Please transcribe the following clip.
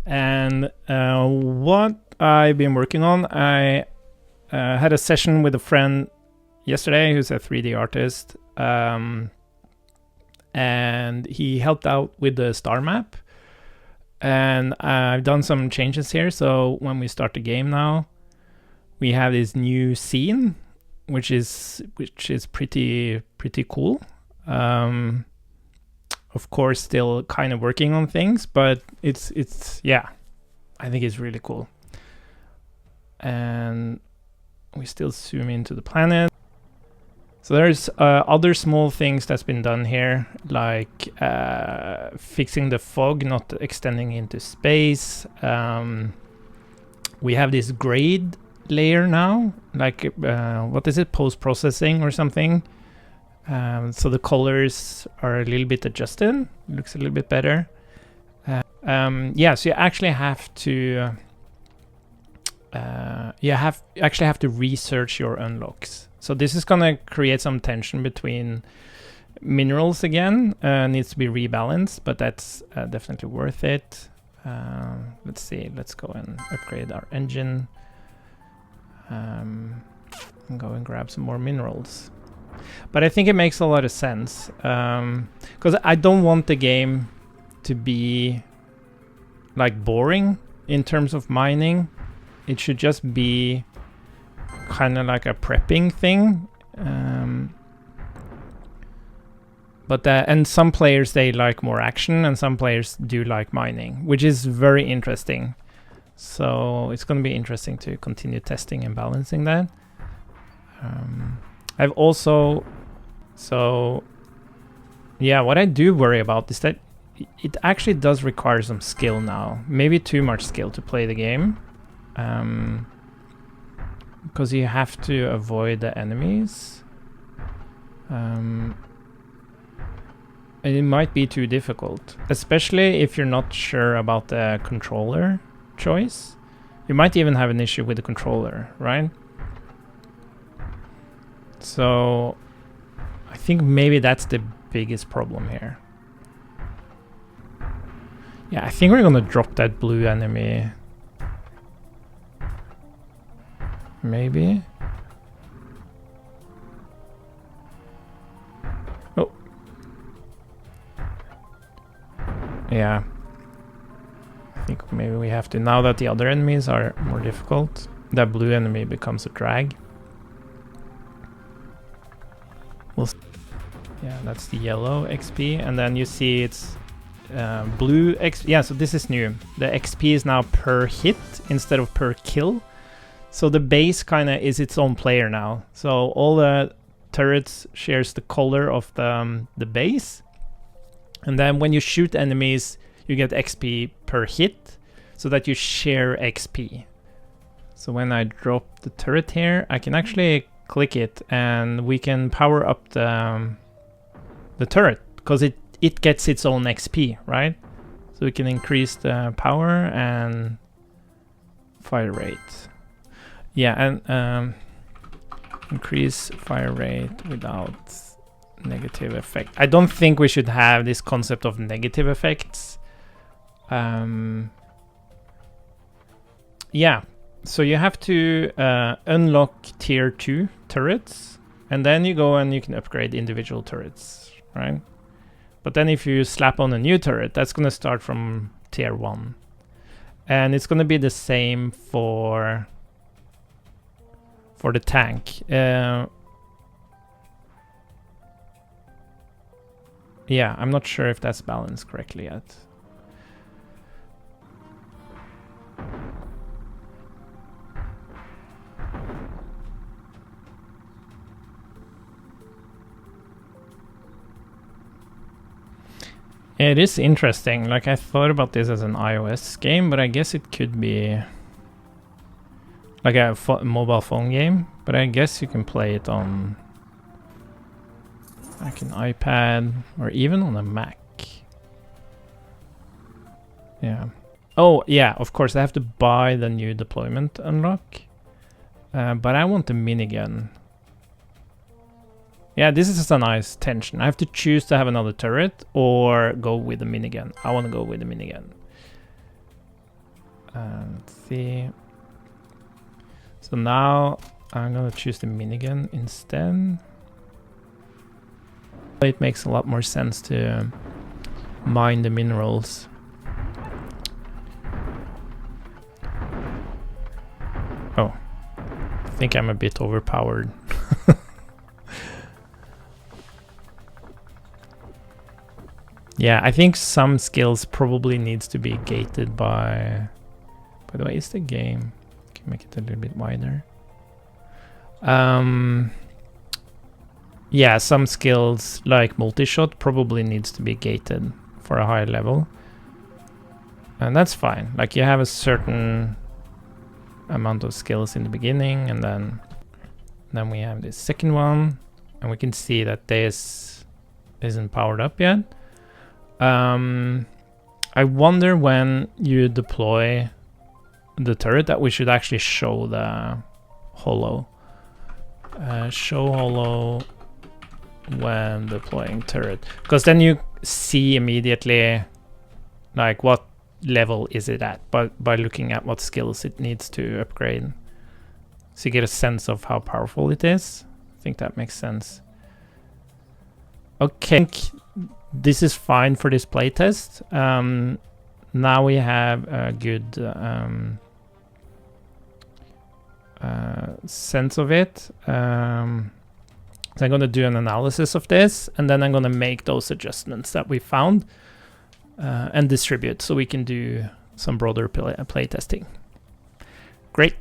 And what I've been working on, I had a session with a friend yesterday who's a 3D artist, and he helped out with the star map. And I've done some changes here, so when we start the game now, we have this new scene, which is pretty cool. Of course, still kind of working on things, but it's yeah, I think it's really cool. And we still zoom into the planet. So there's other small things that's been done here, like fixing the fog, not extending into space. We have this grade layer now, like what is it, post-processing or something. So the colors are a little bit adjusted, looks a little bit better. Yeah, so you actually have to have to research your unlocks. So this is gonna create some tension between minerals again. Needs to be rebalanced, but that's definitely worth it. Let's see, let's go and upgrade our engine. And go and grab some more minerals. But I think it makes a lot of sense, because I don't want the game to be like boring in terms of mining. It should just be kind of like a prepping thing. And some players, they like more action, and some players do like mining, which is very interesting. So it's going to be interesting to continue testing and balancing that. I've also, so yeah, what I do worry about is that it actually does require some skill now, maybe too much skill to play the game, because you have to avoid the enemies. And it might be too difficult, especially if you're not sure about the controller choice. You might even have an issue with the controller, right? So I think maybe that's the biggest problem here. Yeah, I think we're gonna drop that blue enemy. Maybe. Oh. Yeah. I think maybe we have to, now that the other enemies are more difficult, that blue enemy becomes a drag. Yeah, that's the yellow XP, and then you see it's blue XP. Yeah, so this is new. The XP is now per hit instead of per kill. So the base kind of is its own player now. So all the turrets shares the color of the base, and then when you shoot enemies, you get XP per hit, so that you share XP. So when I drop the turret here, I can actually click it, and we can power up the turret, because it gets its own XP, right? So we can increase the power and fire rate. Yeah, and increase fire rate without negative effect. I don't think we should have this concept of negative effects. Yeah, so you have to unlock tier 2 turrets, and then you go and you can upgrade individual turrets, right? But then if you slap on a new turret, that's going to start from tier 1. And it's going to be the same for the tank. Yeah, I'm not sure if that's balanced correctly yet. It is interesting. Like, I thought about this as an iOS game, but I guess it could be like a mobile phone game. But I guess you can play it on like an iPad or even on a Mac. Yeah. Oh, yeah, of course, I have to buy the new deployment unlock. But I want the minigun. Yeah, this is just a nice tension. I have to choose to have another turret or go with the minigun. I want to go with the minigun. Let's see. So now I'm gonna choose the minigun instead. It makes a lot more sense to mine the minerals. Oh, I think I'm a bit overpowered. Yeah, I think some skills probably needs to be gated by the way, is the game? Can make it a little bit wider. Yeah, some skills like multi-shot probably needs to be gated for a higher level. And that's fine. Like you have a certain amount of skills in the beginning, and then we have this second one, and we can see that this isn't powered up yet. I wonder when you deploy the turret that we should actually show the holo. Show holo when deploying turret, because then you see immediately like what level is it at by looking at what skills it needs to upgrade, so you get a sense of how powerful it is. I think that makes sense. Okay, this is fine for this playtest. Now we have a good sense of it. So I'm going to do an analysis of this, and then I'm going to make those adjustments that we found and distribute so we can do some broader play testing. Great.